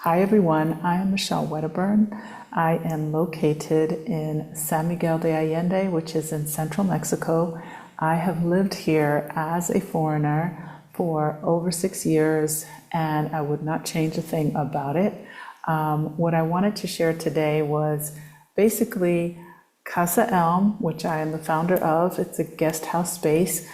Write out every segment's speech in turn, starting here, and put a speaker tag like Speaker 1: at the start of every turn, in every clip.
Speaker 1: Hi everyone, I am Michelle Wedderburn. I am located in San Miguel de Allende, which is in central Mexico. I have lived here as a foreigner for over 6 years, and I would not change a thing about it. What I wanted to share today was basically Casa Elm, which I am the founder of. It's a guest house space.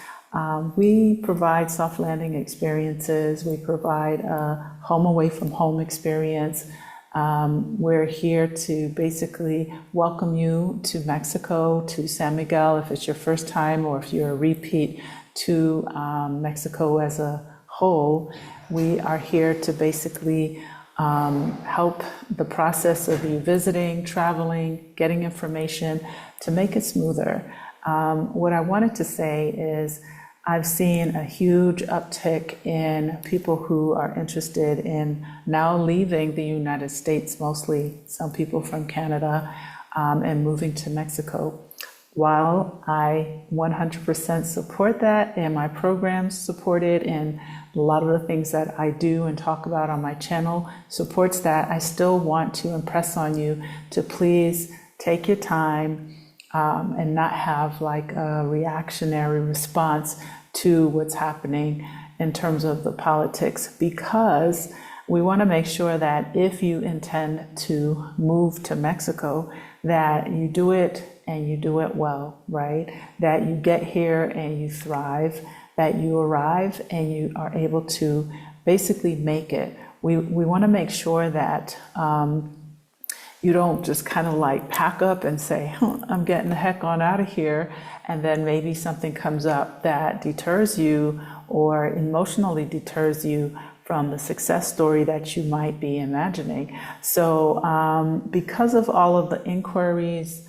Speaker 1: We provide soft landing experiences. We provide a home away from home experience. We're here to basically welcome you to Mexico, to San Miguel, if it's your first time or if you're a repeat to Mexico as a whole. We are here to basically help the process of you visiting, traveling, getting information to make it smoother. What I wanted to say is I've seen a huge uptick in people who are interested in now leaving the United States, mostly some people from Canada, and moving to Mexico. While I 100% support that and my programs support it, and a lot of the things that I do and talk about on my channel supports that, I still want to impress on you to please take your time and not have like a reactionary response to what's happening in terms of the politics, because we want to make sure that if you intend to move to Mexico, that you do it and you do it well, right? That you get here and you thrive, that you arrive and you are able to basically make it. We want to make sure that you don't just kind of like pack up and say, I'm getting the heck on out of here, and then maybe something comes up that deters you or emotionally deters you from the success story that you might be imagining. So because of all of the inquiries,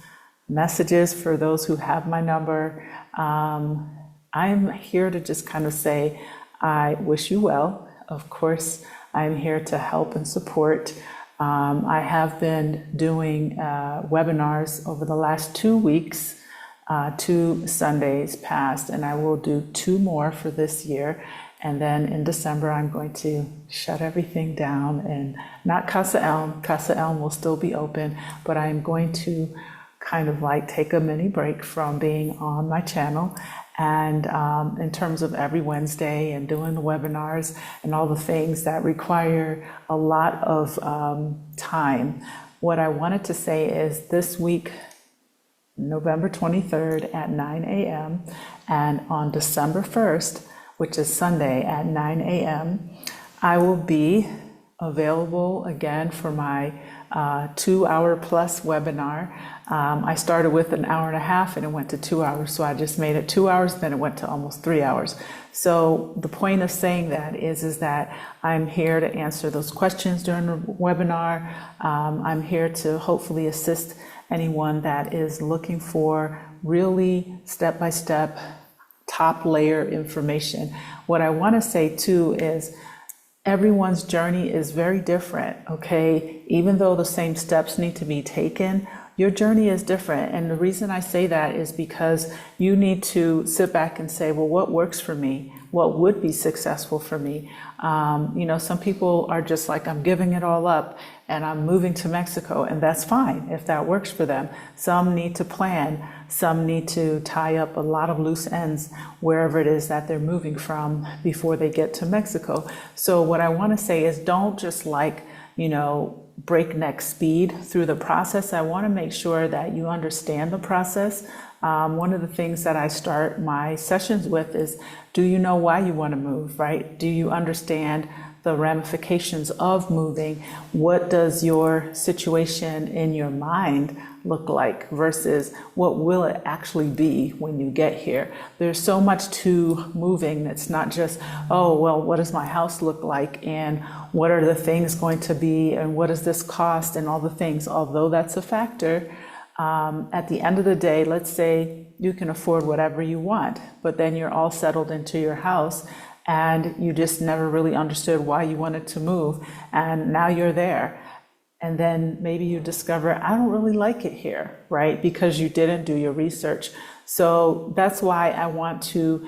Speaker 1: messages for those who have my number, I'm here to just kind of say, I wish you well. Of course, I'm here to help and support. I have been doing webinars over the last 2 weeks, 2 Sundays past, and I will do 2 more for this year. And then in December, I'm going to shut everything down, and not Casa Elm. Casa Elm will still be open, but I'm going to kind of like take a mini break from being on my channel. And in terms of every Wednesday and doing the webinars and all the things that require a lot of time, what I wanted to say is this week, November 23rd at 9 a.m. and on December 1st, which is Sunday at 9 a.m., I will be available again for my 2-hour plus webinar. I started with an hour and a half and it went to 2 hours. So I just made it 2 hours, then it went to almost 3 hours. So the point of saying that is that I'm here to answer those questions during the webinar. I'm here to hopefully assist anyone that is looking for really step-by-step, top layer information. What I want to say too is everyone's journey is very different, okay? Even though the same steps need to be taken, your journey is different. And the reason I say that is because you need to sit back and say, well, what works for me? What would be successful for me? You know, some people are just like, I'm giving it all up and I'm moving to Mexico, and that's fine if that works for them. Some need to plan. Some need to tie up a lot of loose ends wherever it is that they're moving from before they get to Mexico. So what I want to say is don't just like, you know, breakneck speed through the process. I want to make sure that you understand the process. One of the things that I start my sessions with is, do you know why you want to move, right? Do you understand the ramifications of moving? What does your situation in your mind look like versus what will it actually be when you get here? There's so much to moving. It's not just, oh, well, what does my house look like? And what are the things going to be? And what does this cost? And all the things, although that's a factor. At the end of the day, let's say you can afford whatever you want, but then you're all settled into your house and you just never really understood why you wanted to move, and now you're there. And then maybe you discover, I don't really like it here, right? Because you didn't do your research. So that's why I want to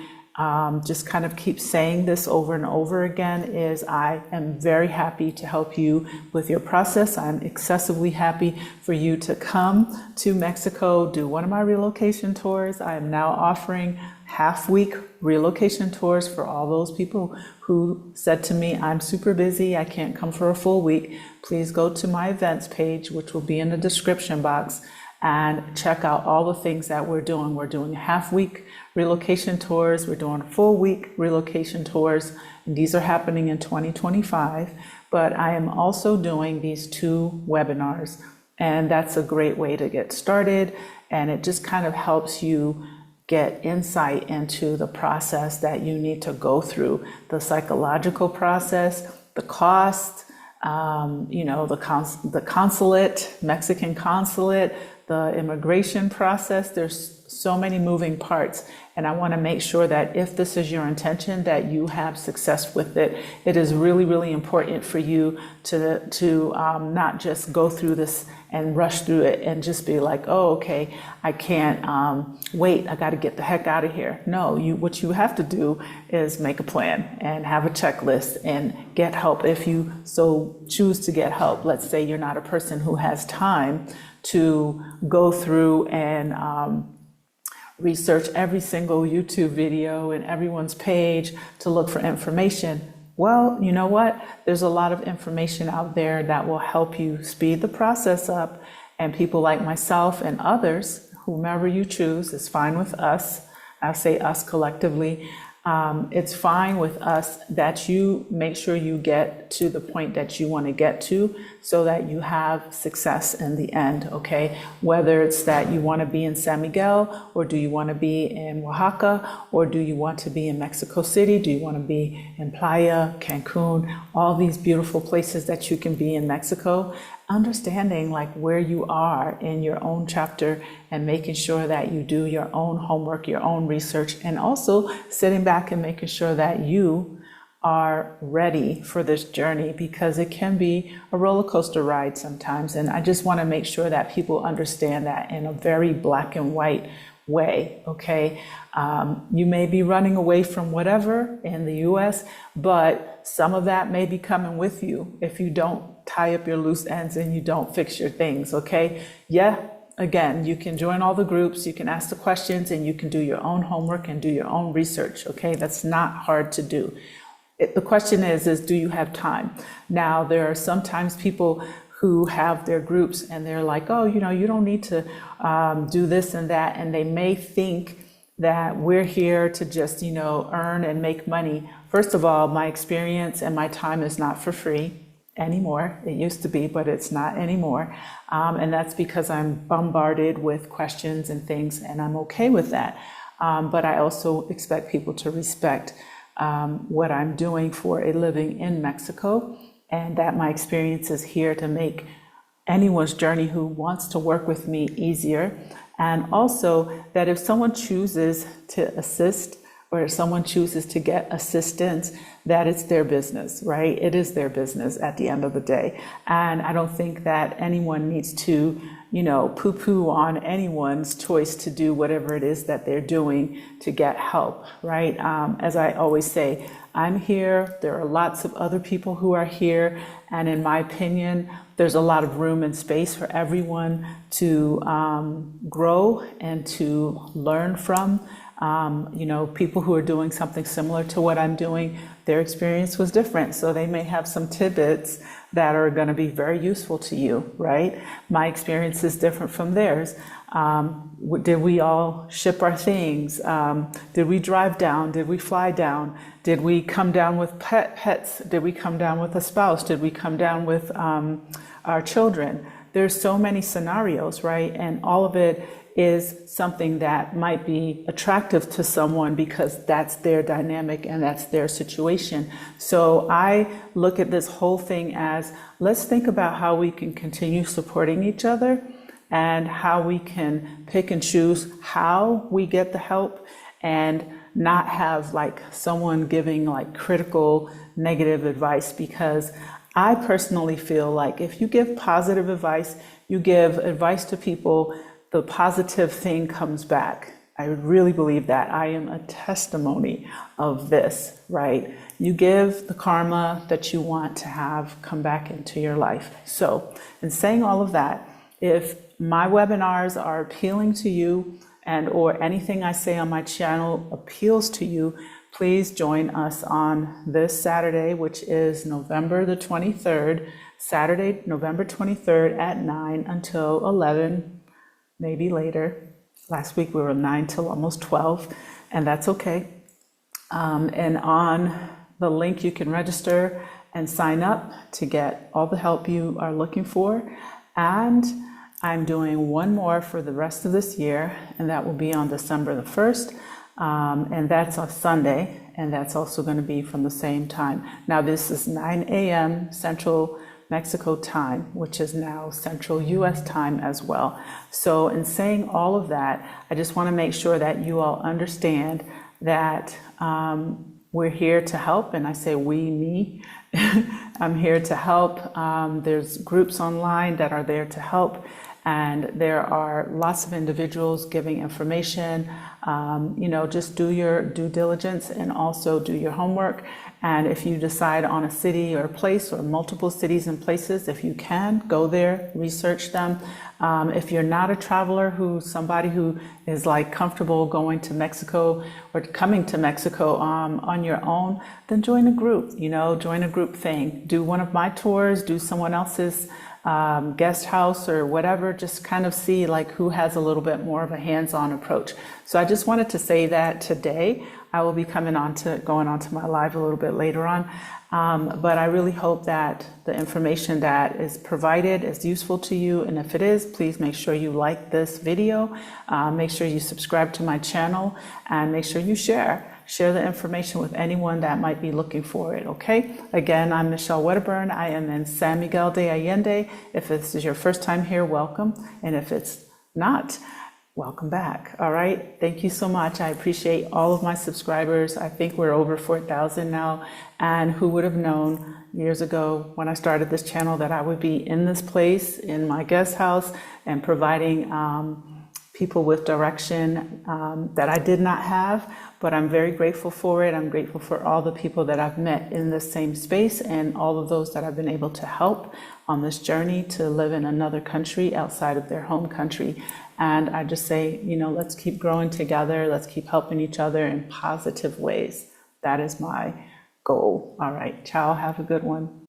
Speaker 1: just kind of keep saying this over and over again, is I am very happy to help you with your process. I'm excessively happy for you to come to Mexico, do one of my relocation tours. I am now offering half-week relocation tours for all those people who said to me, I'm super busy, I can't come for a full week. Please go to my events page, which will be in the description box, and check out all the things that we're doing. We're doing half-week relocation tours, we're doing full-week relocation tours, and these are happening in 2025. But I am also doing these 2 webinars, and that's a great way to get started, and it just kind of helps you get insight into the process that you need to go through, the psychological process, the cost, the consulate, Mexican consulate, the immigration process. There's so many moving parts, and I want to make sure that if this is your intention, that you have success with it. It is really, really important for you to not just go through this and rush through it and just be like, oh, okay, I can't wait, I got to get the heck out of here. No, what you have to do is make a plan and have a checklist and get help if you so choose to get help. Let's say you're not a person who has time to go through and research every single YouTube video and everyone's page to look for information. Well, you know what? There's a lot of information out there that will help you speed the process up, and people like myself and others, whomever you choose, is fine with us. I say us collectively. It's fine with us that you make sure you get to the point that you want to get to so that you have success in the end, okay? Whether it's that you want to be in San Miguel, or do you want to be in Oaxaca, or do you want to be in Mexico City? Do you want to be in Playa, Cancun, all these beautiful places that you can be in Mexico? Understanding like where you are in your own chapter and making sure that you do your own homework, your own research, and also sitting back and making sure that you are ready for this journey, because it can be a roller coaster ride sometimes. And I just want to make sure that people understand that in a very black and white way, okay? You may be running away from whatever in the US, but some of that may be coming with you if you don't tie up your loose ends and you don't fix your things, okay? Yeah, again, you can join all the groups, you can ask the questions, and you can do your own homework and do your own research, okay? That's not hard to do. The question is do you have time? Now, there are sometimes people who have their groups and they're like, oh, you don't need to do this and that, and they may think that we're here to just, earn and make money. First of all, my experience and my time is not for free anymore. It used to be, but it's not anymore. And that's because I'm bombarded with questions and things, and I'm okay with that. But I also expect people to respect what I'm doing for a living in Mexico, and that my experience is here to make anyone's journey who wants to work with me easier. And also that if someone chooses to assist, or if someone chooses to get assistance, that it's their business, right? It is their business at the end of the day. And I don't think that anyone needs to, poo-poo on anyone's choice to do whatever it is that they're doing to get help, right? As I always say, I'm here, there are lots of other people who are here, and in my opinion, there's a lot of room and space for everyone to grow and to learn from. People who are doing something similar to what I'm doing, their experience was different. So they may have some tidbits that are going to be very useful to you, right? My experience is different from theirs. Did we all ship our things? Did we drive down? Did we fly down? Did we come down with pets? Did we come down with a spouse? Did we come down with our children? There's so many scenarios, right? And all of it is something that might be attractive to someone because that's their dynamic and that's their situation. So I look at this whole thing as, let's think about how we can continue supporting each other and how we can pick and choose how we get the help, and not have like someone giving like critical negative advice. Because I personally feel like if you give positive advice, you give advice to people, the positive thing comes back. I really believe that. I am a testimony of this, right? You give the karma that you want to have come back into your life. So, in saying all of that, if my webinars are appealing to you and or anything I say on my channel appeals to you, please join us on this Saturday, which is November the 23rd, Saturday, November 23rd at 9 until 11, maybe later. Last week we were 9 till almost 12, and that's okay. And on the link you can register and sign up to get all the help you are looking for. And I'm doing one more for the rest of this year, and that will be on December the 1st. And that's on Sunday, and that's also going to be from the same time. Now this is 9 a.m. Central Mexico time, which is now Central US time as well. So in saying all of that, I just want to make sure that you all understand that we're here to help, and I say we, me. I'm here to help. There's groups online that are there to help, and there are lots of individuals giving information. Just do your due diligence and also do your homework. And if you decide on a city or a place or multiple cities and places, if you can, go there, research them. If you're not a traveler, somebody who is like comfortable going to Mexico or coming to Mexico on your own, then join a group, join a group thing. Do one of my tours, do someone else's guest house or whatever, just kind of see like who has a little bit more of a hands-on approach. So I just wanted to say that today. I will be going on to my live a little bit later on. But I really hope that the information that is provided is useful to you. And if it is, please make sure you like this video, make sure you subscribe to my channel, and make sure you share the information with anyone that might be looking for it, okay? Again, I'm Michelle Wedderburn. I am in San Miguel de Allende. If this is your first time here, welcome. And if it's not, welcome back, all right? Thank you so much. I appreciate all of my subscribers. I think we're over 4,000 now. And who would have known years ago when I started this channel that I would be in this place, in my guest house, and providing people with direction that I did not have, but I'm very grateful for it. I'm grateful for all the people that I've met in this same space and all of those that I've been able to help on this journey to live in another country outside of their home country. And I just say, let's keep growing together. Let's keep helping each other in positive ways. That is my goal. All right. Ciao. Have a good one.